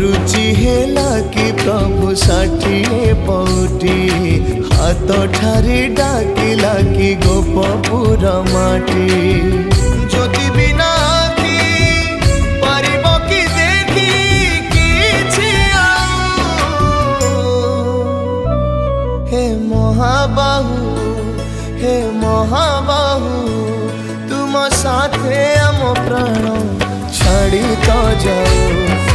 रुचि हेला कि प्रभु षाठिए पौटी हाथ ठारी डाकिला कि गोपपुर माटी ज्योति बिना हे महाबाहु तुम साथे आम प्राण छाड़ी तो जाओ।